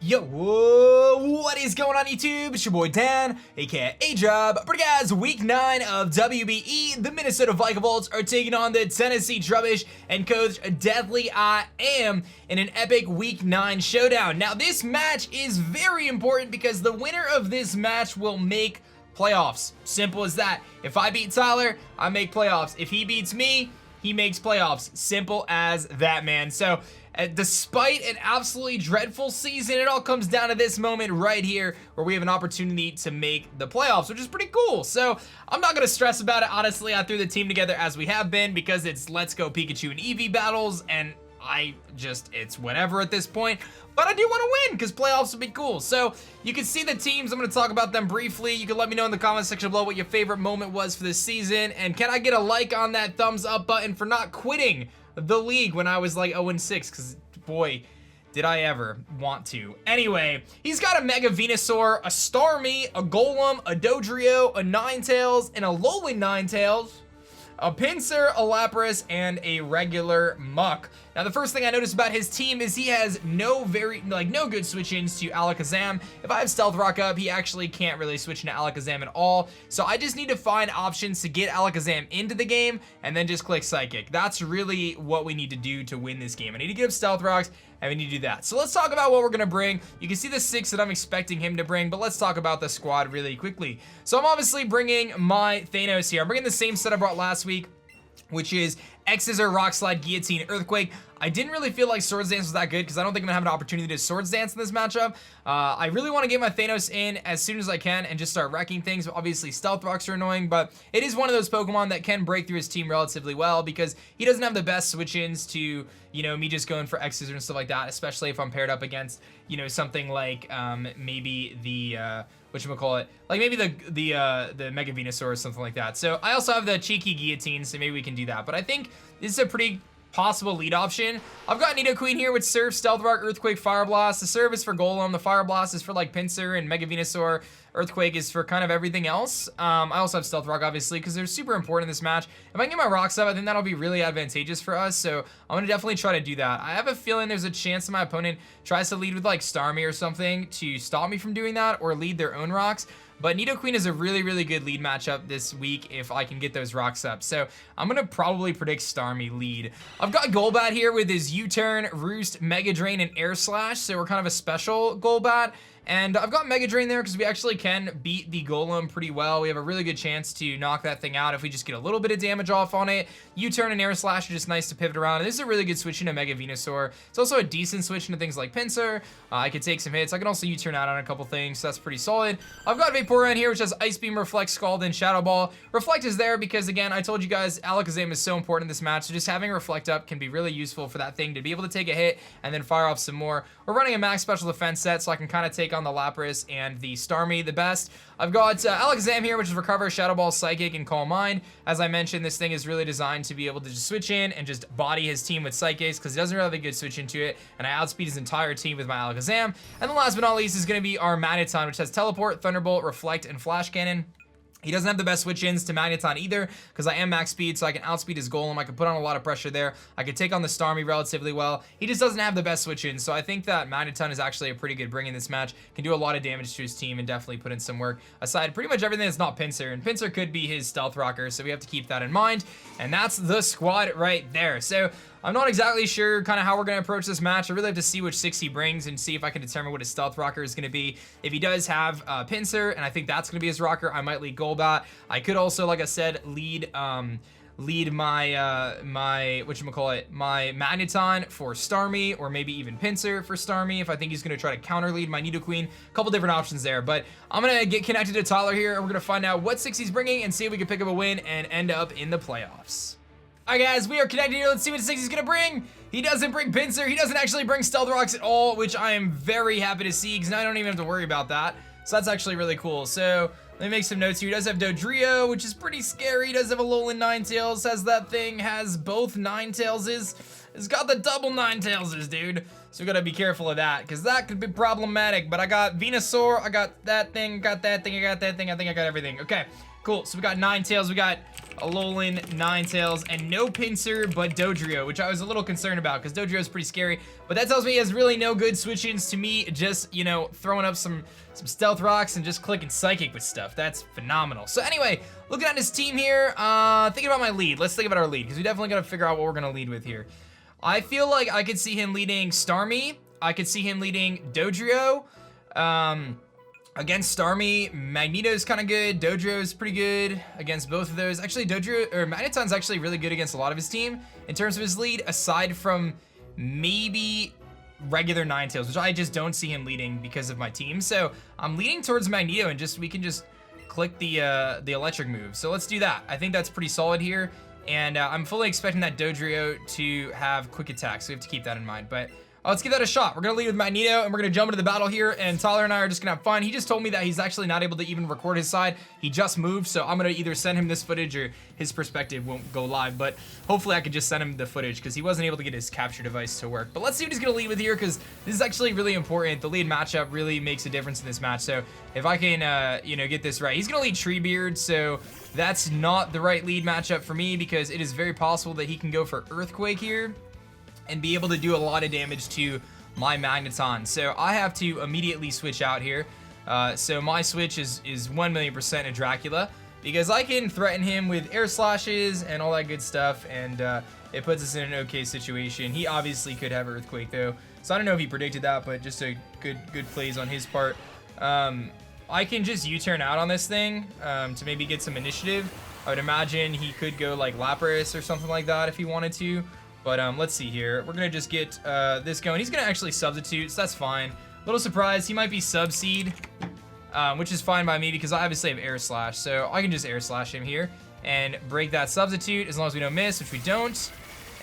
Yo, whoa, what is going on YouTube? It's your boy Dan, aka aDrive. But guys, week 9 of WBE, the Minnesota Vikavolts are taking on the Tennessee Trubbish and Coach Deathly I Am in an epic week 9 showdown. Now this match is very important because the winner of this match will make playoffs. Simple as that. If I beat Tyler, I make playoffs. If he beats me, he makes playoffs. Simple as that, man. So despite an absolutely dreadful season, it all comes down to this moment right here where we have an opportunity to make the playoffs, which is pretty cool. So I'm not going to stress about it. Honestly, I threw the team together as we have been because it's Let's Go Pikachu and Eevee battles, and it's whatever at this point. But I do want to win because playoffs would be cool. So you can see the teams. I'm going to talk about them briefly. You can let me know in the comment section below what your favorite moment was for this season. And can I get a like on that thumbs up button for not quitting the league when I was like 0-6? Because boy, did I ever want to. Anyway, he's got a Mega Venusaur, a Starmie, a Golem, a Dodrio, a Ninetales, and a Alolan Ninetales, a Pinsir, a Lapras, and a regular Muck. Now, the first thing I noticed about his team is he has no good switch-ins to Alakazam. If I have Stealth Rock up, he actually can't really switch into Alakazam at all. So I just need to find options to get Alakazam into the game and then just click Psychic. That's really what we need to do to win this game. I need to get up Stealth Rocks, and we need to do that. So let's talk about what we're going to bring. You can see the 6 that I'm expecting him to bring, but let's talk about the squad really quickly. So I'm obviously bringing my Thanos here. I'm bringing the same set I brought last week, which is X-Scissor, Rock Slide, Guillotine, Earthquake. I didn't really feel like Swords Dance was that good because I don't think I'm gonna have an opportunity to Swords Dance in this matchup. I really want to get my Thanos in as soon as I can and just start wrecking things. Obviously, Stealth Rocks are annoying, but it is one of those Pokemon that can break through his team relatively well because he doesn't have the best switch-ins to, you know, me just going for X-Scissor and stuff like that, especially if I'm paired up against, you know, something like maybe the whatchamacallit, like maybe the Mega Venusaur or something like that. So I also have the cheeky Guillotine, so maybe we can do that. But I think this is a pretty possible lead option. I've got Nidoqueen here with Surf, Stealth Rock, Earthquake, Fire Blast. The Surf is for Golem, the Fire Blast is for like Pinsir and Mega Venusaur. Earthquake is for kind of everything else. I also have Stealth Rock, obviously, because they're super important in this match. If I can get my rocks up, I think that'll be really advantageous for us, so I'm going to definitely try to do that. I have a feeling there's a chance that my opponent tries to lead with, like, Starmie or something to stop me from doing that, or lead their own rocks. But Nidoqueen is a really, really good lead matchup this week if I can get those rocks up. So I'm going to probably predict Starmie lead. I've got Golbat here with his U-Turn, Roost, Mega Drain, and Air Slash, so we're kind of a special Golbat. And I've got Mega Drain there because we actually can beat the Golem pretty well. We have a really good chance to knock that thing out if we just get a little bit of damage off on it. U-Turn and Air Slash are just nice to pivot around. And this is a really good switch into Mega Venusaur. It's also a decent switch into things like Pinsir. I could take some hits. I can also U-Turn out on a couple things, so that's pretty solid. I've got Vaporeon here, which has Ice Beam, Reflect, Scald, and Shadow Ball. Reflect is there because, again, I told you guys Alakazam is so important in this match, so just having Reflect up can be really useful for that thing to be able to take a hit and then fire off some more. We're running a max special defense set, so I can kind of take on the Lapras and the Starmie the best. I've got Alakazam here, which is Recover, Shadow Ball, Psychic, and Calm Mind. As I mentioned, this thing is really designed to be able to just switch in and just body his team with Psychics because he doesn't really have a good switch into it, and I outspeed his entire team with my Alakazam. And the last but not least is going to be our Magneton, which has Teleport, Thunderbolt, Reflect, and Flash Cannon. He doesn't have the best switch-ins to Magneton either because I am max speed, so I can outspeed his Golem. I can put on a lot of pressure there. I can take on the Starmie relatively well. He just doesn't have the best switch-ins, so I think that Magneton is actually a pretty good bring in this match. Can do a lot of damage to his team and definitely put in some work aside pretty much everything that's not Pinsir. And Pinsir could be his Stealth Rocker, so we have to keep that in mind. And that's the squad right there. So I'm not exactly sure kind of how we're going to approach this match. I really have to see which 6 he brings and see if I can determine what his Stealth Rocker is going to be. If he does have Pinsir, and I think that's going to be his rocker, I might lead Golbat. I could also, like I said, lead my Magneton for Starmie, or maybe even Pinsir for Starmie if I think he's going to try to counter lead my Nidoqueen. A couple different options there, but I'm going to get connected to Tyler here, and we're going to find out what 6 he's bringing and see if we can pick up a win and end up in the playoffs. Alright guys, we are connected here. Let's see what 6 he's gonna bring. He doesn't bring Pinsir. He doesn't actually bring Stealth Rocks at all, which I am very happy to see because now I don't even have to worry about that. So that's actually really cool. So let me make some notes here. He does have Dodrio, which is pretty scary. He does have a Alolan Ninetales. Has that thing, has both Ninetaleses. It's got the double Ninetaleses, dude. So we gotta be careful of that because that could be problematic. But I got Venusaur, I got that thing, got that thing, I got that thing. I think I got everything. Okay. Cool, so we got Ninetales, we got Alolan, Ninetales, and no Pinsir, but Dodrio, which I was a little concerned about, because Dodrio is pretty scary, but that tells me he has really no good switch-ins to me, just, you know, throwing up some Stealth Rocks and just clicking Psychic with stuff. That's phenomenal. So anyway, looking at his team here, thinking about my lead. Let's think about our lead, because we definitely got to figure out what we're going to lead with here. I feel like I could see him leading Starmie. I could see him leading Dodrio. Against Starmie, Magneto's kind of good. Dodrio's pretty good against both of those. Actually, Magneton's actually really good against a lot of his team in terms of his lead, aside from maybe regular Ninetales, which I just don't see him leading because of my team. So I'm leaning towards Magneto, and we can just click the electric move. So let's do that. I think that's pretty solid here, and I'm fully expecting that Dodrio to have quick attacks, so we have to keep that in mind. But let's give that a shot. We're gonna lead with Magneto, and we're gonna jump into the battle here, and Tyler and I are just gonna have fun. He just told me that he's actually not able to even record his side. He just moved, so I'm gonna either send him this footage or his perspective won't go live, but hopefully I could just send him the footage because he wasn't able to get his capture device to work. But let's see what he's gonna lead with here, because this is actually really important. The lead matchup really makes a difference in this match, so if I can, you know, get this right. He's gonna lead Treebeard, so that's not the right lead matchup for me, because it is very possible that he can go for Earthquake here and be able to do a lot of damage to my Magneton. So I have to immediately switch out here. So my switch is 1,000,000% a Dracula, because I can threaten him with air slashes and all that good stuff, and it puts us in an okay situation. He obviously could have Earthquake though, so I don't know if he predicted that, but just a good plays on his part. I can just U-turn out on this thing to maybe get some initiative. I would imagine he could go like Lapras or something like that if he wanted to. But let's see here. We're going to just get this going. He's going to actually substitute, so that's fine. Little surprise, he might be Sub-Seed, which is fine by me because I obviously have Air Slash. So I can just Air Slash him here and break that substitute as long as we don't miss, which we don't.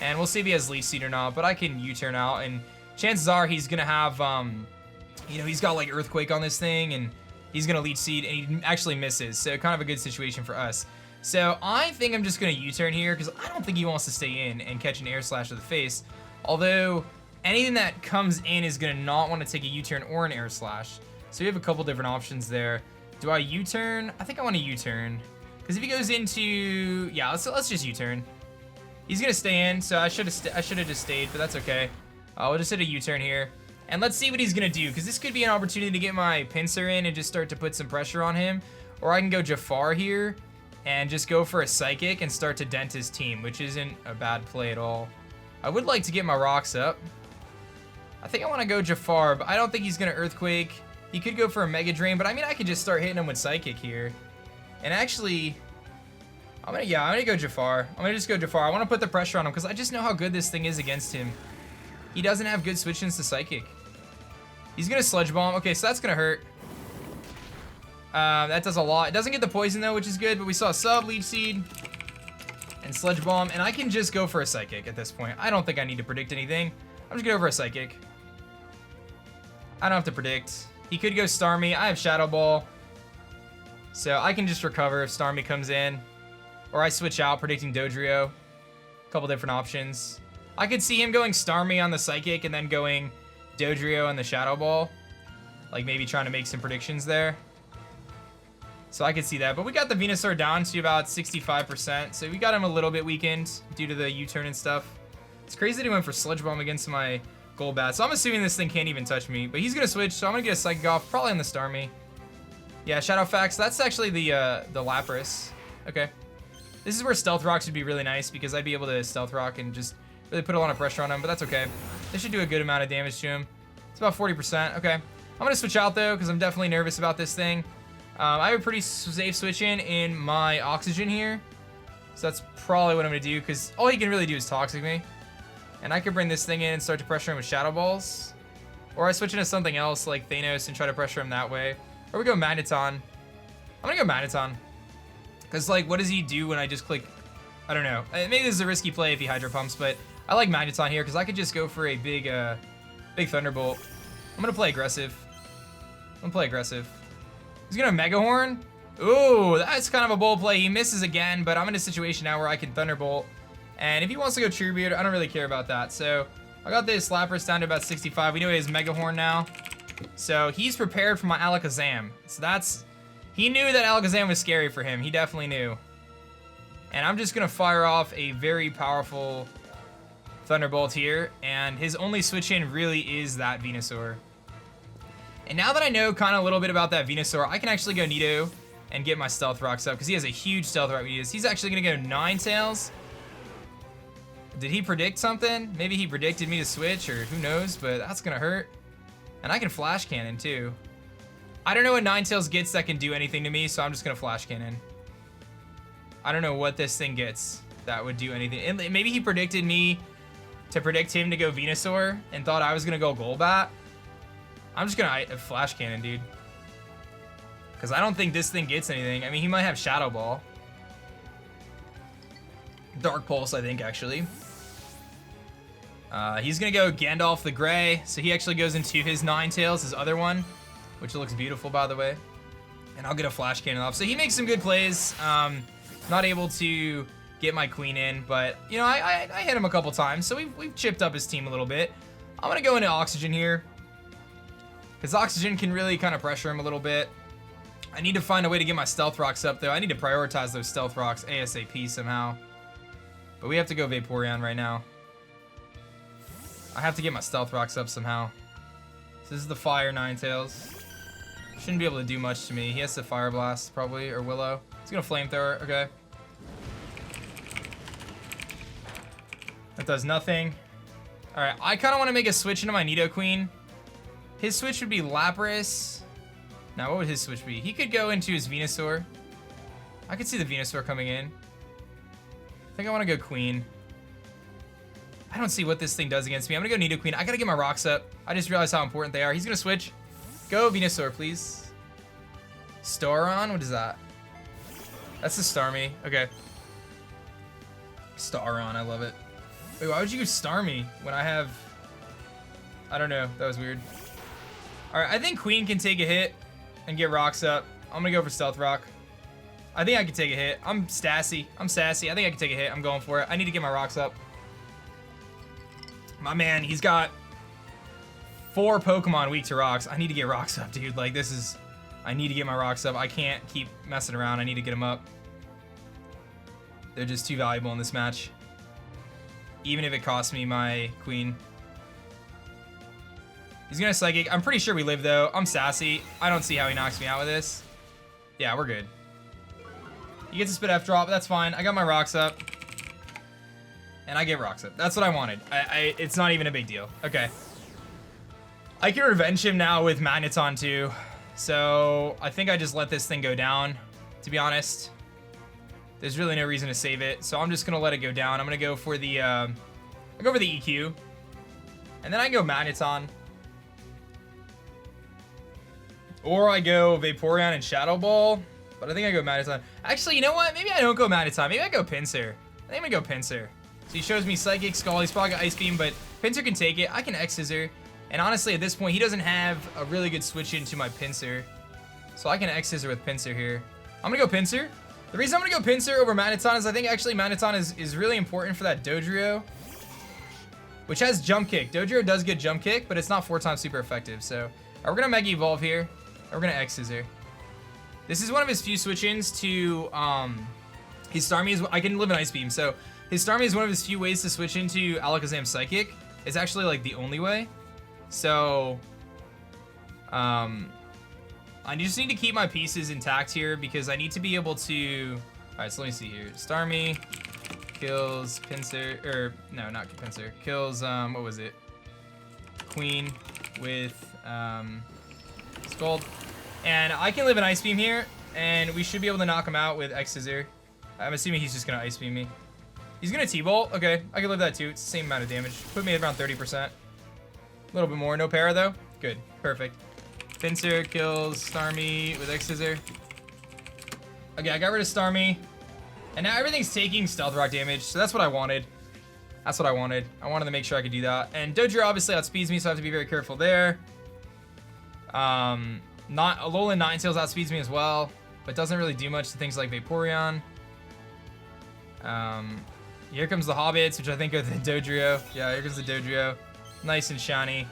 And we'll see if he has Leech Seed or not, but I can U-turn out. And chances are he's going to have, you know, he's got like Earthquake on this thing, and he's going to Leech Seed, and he actually misses. So kind of a good situation for us. So I think I'm just going to U-turn here because I don't think he wants to stay in and catch an air slash to the face. Although anything that comes in is going to not want to take a U-turn or an air slash. So we have a couple different options there. Do I U-turn? I think I want to U-turn. Because if he goes into... Yeah, let's just U-turn. He's going to stay in, so I should have just stayed, but that's okay. We'll just hit a U-turn here. And let's see what he's going to do, because this could be an opportunity to get my Pinsir in and just start to put some pressure on him. Or I can go Jafar here and just go for a Psychic and start to dent his team, which isn't a bad play at all. I would like to get my rocks up. I think I want to go Jafar, but I don't think he's going to Earthquake. He could go for a Mega Drain, but I mean, I could just start hitting him with Psychic here. And actually, I'm gonna go Jafar. I'm gonna just go Jafar. I want to put the pressure on him because I just know how good this thing is against him. He doesn't have good switch-ins to Psychic. He's going to Sludge Bomb. Okay, so that's going to hurt. That does a lot. It doesn't get the poison though, which is good, but we saw Sub, Leech Seed, and Sludge Bomb, and I can just go for a Psychic at this point. I don't think I need to predict anything. I'm just gonna go for a Psychic. I don't have to predict. He could go Starmie. I have Shadow Ball, so I can just recover if Starmie comes in, or I switch out, predicting Dodrio. A couple different options. I could see him going Starmie on the Psychic and then going Dodrio on the Shadow Ball, like maybe trying to make some predictions there. So I could see that, but we got the Venusaur down to about 65%, so we got him a little bit weakened due to the U-turn and stuff. It's crazy that he went for Sludge Bomb against my Golbat, so I'm assuming this thing can't even touch me, but he's gonna switch, so I'm gonna get a Psychic off, probably on the Starmie. Yeah, Shadowfax, that's actually the Lapras. Okay. This is where Stealth Rock should be really nice, because I'd be able to Stealth Rock and just really put a lot of pressure on him, but that's okay. This should do a good amount of damage to him. It's about 40%, okay. I'm gonna switch out though, because I'm definitely nervous about this thing. I have a pretty safe switch in my Oxygen here. So that's probably what I'm going to do, because all he can really do is Toxic me. And I could bring this thing in and start to pressure him with Shadow Balls. Or I switch into something else like Thanos and try to pressure him that way. Or we go Magneton. I'm going to go Magneton. Because, like, what does he do when I just click? I don't know. Maybe this is a risky play if he Hydro Pumps, but I like Magneton here because I could just go for a big Thunderbolt. I'm going to play aggressive. He's gonna Mega Horn. Ooh, that's kind of a bold play. He misses again, but I'm in a situation now where I can Thunderbolt. And if he wants to go Treebeard, I don't really care about that. So I got this Lapras down to about 65. We know he has Mega Horn now. So he's prepared for my Alakazam. So that's He knew that Alakazam was scary for him. He definitely knew. And I'm just gonna fire off a very powerful Thunderbolt here, and his only switch in really is that Venusaur. And now that I know kind of a little bit about that Venusaur, I can actually go Nido and get my Stealth Rocks up, because he has a huge Stealth Rock. He's actually gonna go Ninetales. Did he predict something? Maybe he predicted me to switch, or who knows, but that's gonna hurt. And I can Flash Cannon too. I don't know what Ninetales gets that can do anything to me, so I'm just gonna Flash Cannon. I don't know what this thing gets that would do anything. And maybe he predicted me to predict him to go Venusaur and thought I was gonna go Golbat. I'm just gonna Flash Cannon, dude. Because I don't think this thing gets anything. I mean, he might have Shadow Ball. Dark Pulse, I think, actually. He's gonna go Gandalf the Grey, so he actually goes into his Ninetales, his other one, which looks beautiful, by the way. And I'll get a Flash Cannon off. So he makes some good plays. Not able to get my Queen in, but, you know, I hit him a couple times, so we've chipped up his team a little bit. I'm gonna go into Oxygen here, because Oxygen can really kind of pressure him a little bit. I need to find a way to get my Stealth Rocks up, though. I need to prioritize those Stealth Rocks ASAP somehow. But we have to go Vaporeon right now. I have to get my Stealth Rocks up somehow. So this is the Fire Ninetales. Shouldn't be able to do much to me. He has to Fire Blast, probably, or Willow. He's gonna Flamethrower, okay. That does nothing. Alright, I kind of want to make a switch into my Nidoqueen. His switch would be Lapras. Now, what would his switch be? He could go into his Venusaur. I could see the Venusaur coming in. I think I want to go Queen. I don't see what this thing does against me. I'm going to go Nidoqueen. I got to get my rocks up. I just realized how important they are. He's going to switch. Go Venusaur, please. Staron? What is that? That's the Starmie. Okay. Staron, I love it. Wait, why would you go Starmie when I have... I don't know. That was weird. Alright, I think Queen can take a hit and get rocks up. I'm going to go for Stealth Rock. I think I can take a hit. I'm sassy. I think I can take a hit. I'm going for it. I need to get my rocks up. My man, he's got 4 Pokemon weak to rocks. I need to get rocks up, dude. Like, this is... I need to get my rocks up. I can't keep messing around. I need to get them up. They're just too valuable in this match. Even if it costs me my Queen. He's gonna Psychic. I'm pretty sure we live, though. I'm sassy. I don't see how he knocks me out with this. Yeah, we're good. He gets a Spit F drop. That's fine. I got my rocks up. And I get rocks up. That's what I wanted. It's not even a big deal. Okay. I can revenge him now with Magneton, too. So, I think I just let this thing go down, to be honest. There's really no reason to save it. So, I'm just going to let it go down. I'm going to go for the, I'll go for the EQ. And then I go Magneton. Or I go Vaporeon and Shadow Ball. But I think I go Magneton. Actually, you know what? Maybe I don't go Magneton. Maybe I go Pinsir. I think I'm going to go Pinsir. So he shows me Psychic, Scald. He's probably got Ice Beam, but Pinsir can take it. I can X-Scissor. And honestly, at this point, he doesn't have a really good switch into my Pinsir. So I can X-Scissor with Pinsir here. I'm going to go Pinsir. The reason I'm going to go Pinsir over Magneton is I think actually Magneton is really important for that Dodrio, which has Jump Kick. Dodrio does get Jump Kick, but it's not 4 times super effective. So we're going to Mega Evolve here. And we're going to X-Scissor. This is one of his few switch-ins to his Starmie. I can live in Ice Beam. So his Starmie is one of his few ways to switch into Alakazam Psychic. It's actually like the only way. So, I just need to keep my pieces intact here because I need to be able to... Alright, so let me see here. Starmie kills Pinsir, or no, not Pinsir. Kills, what was it? Queen with, Scald. And I can live in Ice Beam here, and we should be able to knock him out with X-Scissor. I'm assuming he's just going to Ice Beam me. He's going to T-Bolt. Okay, I can live that too. It's the same amount of damage. Put me at around 30%. A little bit more. No para, though. Good. Perfect. Pinsir kills Starmie with X-Scissor. Okay, I got rid of Starmie. And now everything's taking Stealth Rock damage, so that's what I wanted. That's what I wanted. I wanted to make sure I could do that. And Dodrio obviously outspeeds me, so I have to be very careful there. Alolan Ninetales outspeeds me as well, but doesn't really do much to things like Vaporeon. Here comes the Hobbits, which I think are the Dodrio. Yeah, here comes the Dodrio. Nice and shiny.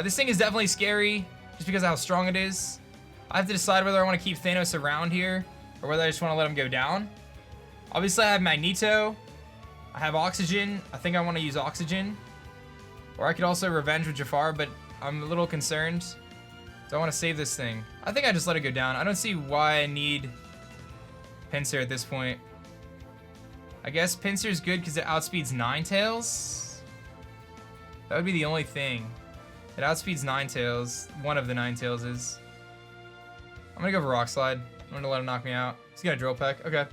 This thing is definitely scary, just because of how strong it is. I have to decide whether I want to keep Thanos around here or whether I just want to let him go down. Obviously, I have Magneto. I have Oxygen. I think I want to use Oxygen. Or I could also Revenge with Jafar, but I'm a little concerned. Do I want to save this thing? I think I just let it go down. I don't see why I need Pinsir at this point. I guess Pinsir's good because it outspeeds Ninetales. That would be the only thing. It outspeeds Ninetales. One of the Ninetales is. I'm gonna go for Rock Slide. I'm gonna let him knock me out. He's gonna Drill Peck. Okay.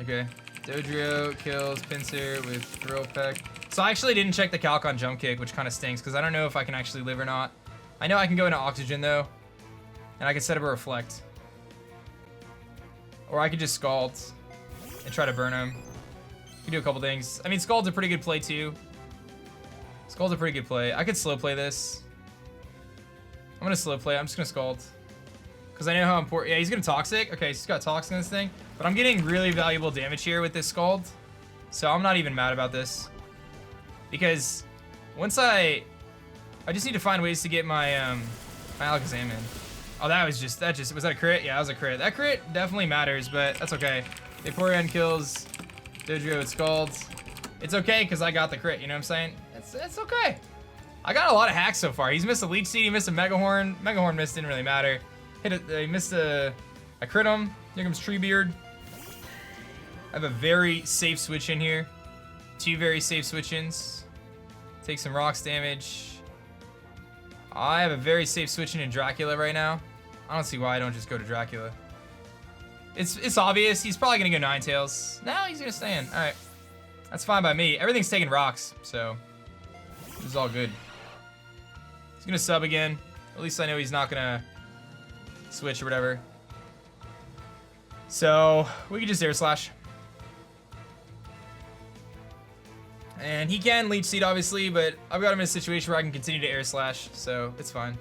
Okay. Dodrio kills Pinsir with Drill Peck. So I actually didn't check the calc on Jump Kick, which kind of stinks because I don't know if I can actually live or not. I know I can go into Oxygen though, and I can set up a Reflect. Or I could just Scald and try to burn him. You can do a couple things. I mean, Scald's a pretty good play too. Scald's a pretty good play. I could slow play this. I'm gonna slow play. I'm just gonna Scald. Because I know how important. Yeah, he's gonna Toxic. Okay, he's got Toxic in this thing. But I'm getting really valuable damage here with this Scald. So I'm not even mad about this. Because once I just need to find ways to get my my Alakazam in. Oh, was that a crit? Yeah, that was a crit. That crit definitely matters, but that's okay. Vaporeon kills Dodrio with Scald. It's okay because I got the crit, you know what I'm saying? It's okay. I got a lot of hacks so far. He's missed a Leech Seed, he missed a Mega Horn. Mega Horn missed, didn't really matter. He missed I crit him. Here comes Treebeard. I have a very safe switch in here. 2 very safe switch-ins. Take some rocks damage. I have a very safe switch-in in Dracula right now. I don't see why I don't just go to Dracula. It's obvious. He's probably gonna go Ninetales. No, he's gonna stay in. All right, that's fine by me. Everything's taking rocks, so this is all good. He's gonna sub again. At least I know he's not gonna switch or whatever. So we can just Air Slash. And he can Leech Seed, obviously, but I've got him in a situation where I can continue to Air Slash, so it's fine.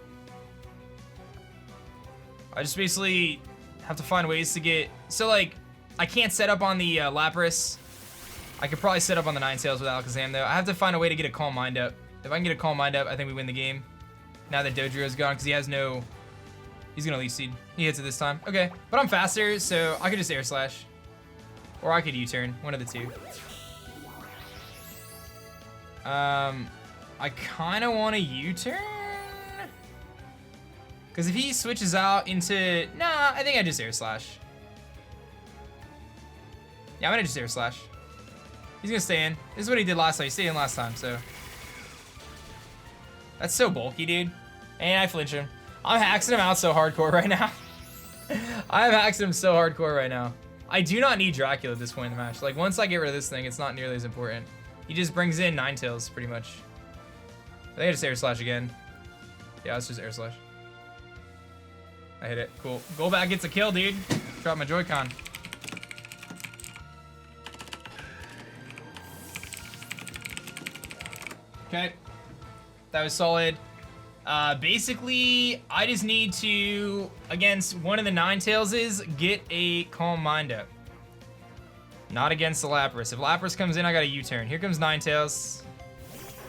I just basically have to find ways to get... So, like, I can't set up on the Lapras. I could probably set up on the Ninetales with Alakazam, though. I have to find a way to get a Calm Mind up. If I can get a Calm Mind up, I think we win the game. Now that Dodrio's gone, because he has no... He's going to Leech Seed. He hits it this time. Okay, but I'm faster, so I could just Air Slash. Or I could U-turn. One of the two. I kind of want to U-turn. Because if he switches out into... Nah, I think I just Air Slash. Yeah, I'm going to just Air Slash. He's going to stay in. This is what he did last time. He stayed in last time, so... That's so bulky, dude. And I flinch him. I'm hacking him out so hardcore right now. I'm hacking him so hardcore right now. I do not need Dracula at this point in the match. Like, once I get rid of this thing, it's not nearly as important. He just brings in Ninetales, pretty much. I think I just Air Slash again. Yeah, let's just Air Slash. I hit it. Cool. Golbat gets a kill, dude. Drop my Joy-Con. Okay. That was solid. Basically, I just need to, against one of the Ninetaleses, get a Calm Mind up. Not against the Lapras. If Lapras comes in, I got a U-turn. Here comes Ninetales.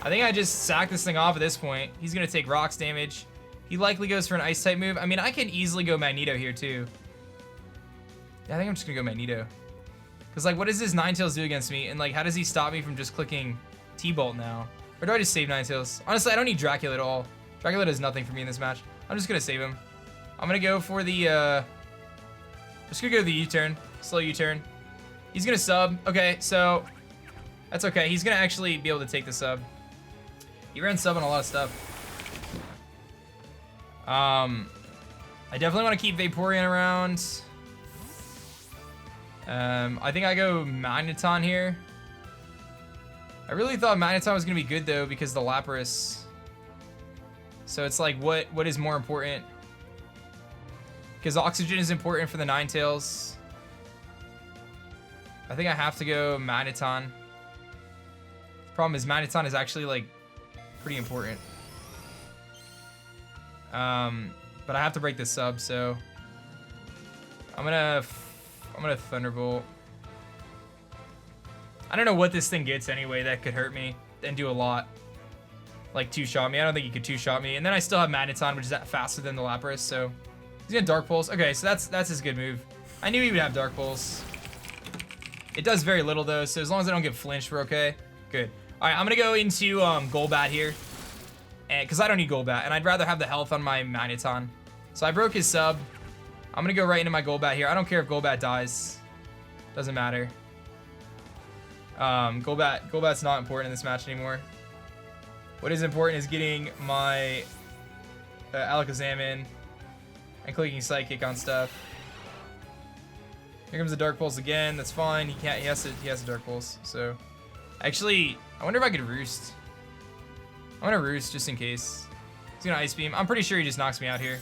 I think I just sack this thing off at this point. He's going to take rocks damage. He likely goes for an Ice-type move. I mean, I could easily go Magneto here, too. Yeah, I think I'm just going to go Magneto. Because, like, what does this Ninetales do against me? And, like, how does he stop me from just clicking T-Bolt now? Or do I just save Ninetales? Honestly, I don't need Dracula at all. Dracula does nothing for me in this match. I'm just going to save him. I'm going to go for the, just going to go to the U-turn. Slow U-turn. He's going to sub. Okay, so that's okay. He's going to actually be able to take the sub. He ran sub on a lot of stuff. I definitely want to keep Vaporeon around. I think I go Magneton here. I really thought Magneton was going to be good, though, because the Lapras. So it's like, what is more important? Because Oxygen is important for the Ninetales. I think I have to go Magneton. The problem is Magneton is actually, like, pretty important. But I have to break this sub, so I'm gonna Thunderbolt. I don't know what this thing gets anyway that could hurt me and do a lot. like two-shot me. I don't think he could two-shot me. And then I still have Magneton, which is faster than the Lapras, so he's gonna Dark Pulse. Okay, so that's his good move. I knew he would have Dark Pulse. It does very little though, so as long as I don't get flinched, we're okay. Good. All right, I'm gonna go into Golbat here, and because I don't need Golbat, and I'd rather have the health on my Magneton. So I broke his sub. I'm gonna go right into my Golbat here. I don't care if Golbat dies. Doesn't matter. Golbat's not important in this match anymore. What is important is getting my Alakazam in and clicking Psychic on stuff. Here comes the Dark Pulse again. That's fine. He has a Dark Pulse. So, actually, I wonder if I could Roost. I'm gonna Roost just in case. He's gonna Ice Beam. I'm pretty sure he just knocks me out here.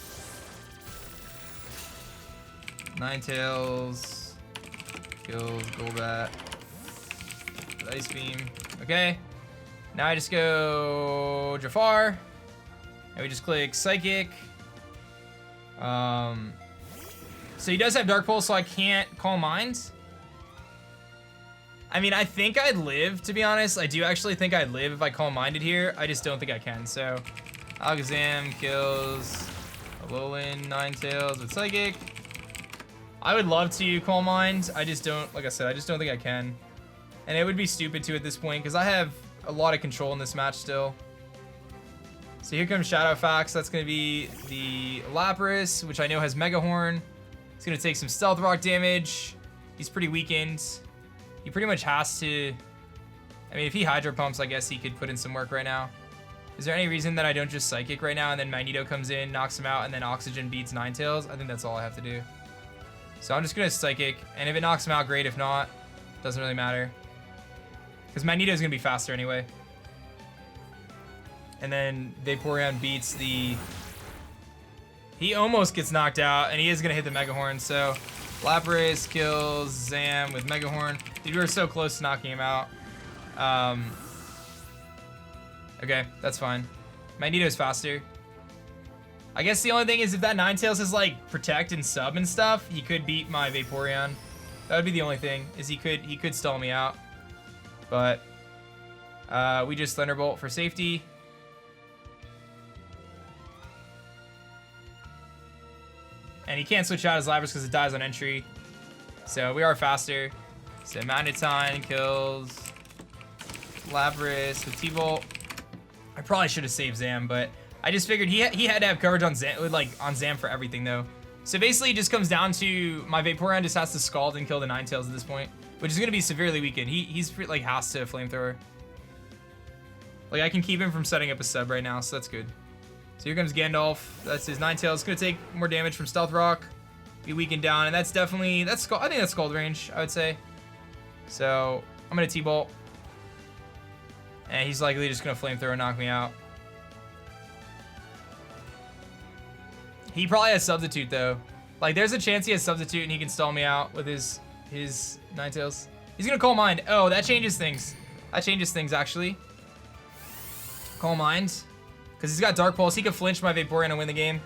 Ninetales kills Golbat. Ice Beam. Okay. Now I just go Jafar. And we just click Psychic. So he does have Dark Pulse, so I can't Calm Mind. I mean, I think I'd live, to be honest. I do actually think I'd live if I Calm Minded here. I just don't think I can. So Alakazam kills Alolan Ninetales with Psychic. I would love to Calm Mind. I just don't, like I said, I just don't think I can. And it would be stupid to at this point because I have a lot of control in this match still. So here comes Shadowfax. That's going to be the Lapras, which I know has Mega Horn. He's going to take some Stealth Rock damage. He's pretty weakened. He pretty much has to... I mean, if he Hydro Pumps, I guess he could put in some work right now. Is there any reason that I don't just Psychic right now and then Magneto comes in, knocks him out, and then Oxygen beats Ninetales? I think that's all I have to do. So I'm just going to Psychic, and if it knocks him out, great. If not, doesn't really matter. Because Magneto is going to be faster anyway. And then Vaporeon beats the... He almost gets knocked out, and he is going to hit the Mega Horn. So Lapras kills Zam with Mega Horn. Dude, we were so close to knocking him out. Okay, that's fine. Magneto's faster. I guess the only thing is if that Ninetales is like Protect and Sub and stuff, he could beat my Vaporeon. That would be the only thing, is he could stall me out. But we just Thunderbolt for safety. And he can't switch out his Lapras because it dies on entry. So we are faster. So Magneton kills Lapras with T-Bolt. I probably should have saved Zam, but I just figured he had to have coverage on Zam, on Zam for everything though. So basically it just comes down to my Vaporeon just has to Scald and kill the Ninetales at this point, which is going to be severely weakened. He's like has to Flamethrower. Like I can keep him from setting up a sub right now, so that's good. So here comes Gandalf. That's his Ninetales. It's going to take more damage from Stealth Rock. Be weakened down, and that's definitely, I think that's Scald range, I would say. So I'm going to T-Bolt. And he's likely just going to Flamethrower and knock me out. He probably has Substitute, though. Like, there's a chance he has Substitute and he can stall me out with his Ninetales. He's going to Calm Mind. Oh, that changes things. That changes things, actually. Calm Mind. Because he's got Dark Pulse. He could flinch my Vaporeon and win the game.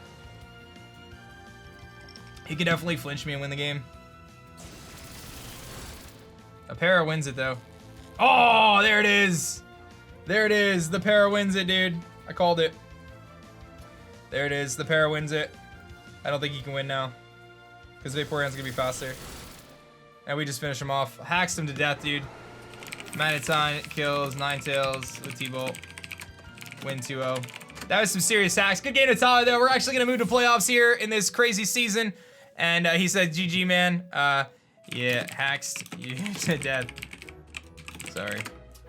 He could definitely flinch me and win the game. A Para wins it, though. Oh, there it is. There it is. The Para wins it, dude. I called it. There it is. The Para wins it. I don't think he can win now. Because Vaporeon's going to be faster. And we just finish him off. Hacks him to death, dude. Magneton kills Ninetales with T-Bolt. Win 2-0. That was some serious hacks. Good game to Tyler, though. We're actually going to move to playoffs here in this crazy season. And he said, GG, man. Yeah, hacks you to death. Sorry.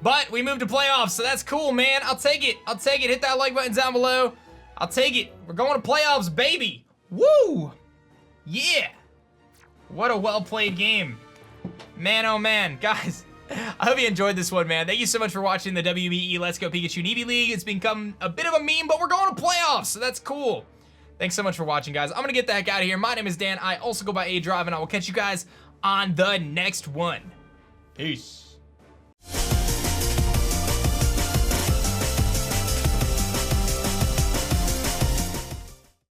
But we moved to playoffs, so that's cool, man. I'll take it. I'll take it. Hit that like button down below. I'll take it. We're going to playoffs, baby. Woo! Yeah. What a well-played game. Man, oh, man. Guys, I hope you enjoyed this one, man. Thank you so much for watching the WBE Let's Go Pikachu and Eevee League. It's become a bit of a meme, but we're going to playoffs, so that's cool. Thanks so much for watching, guys. I'm going to get the heck out of here. My name is Dan. I also go by aDrive, and I will catch you guys on the next one. Peace.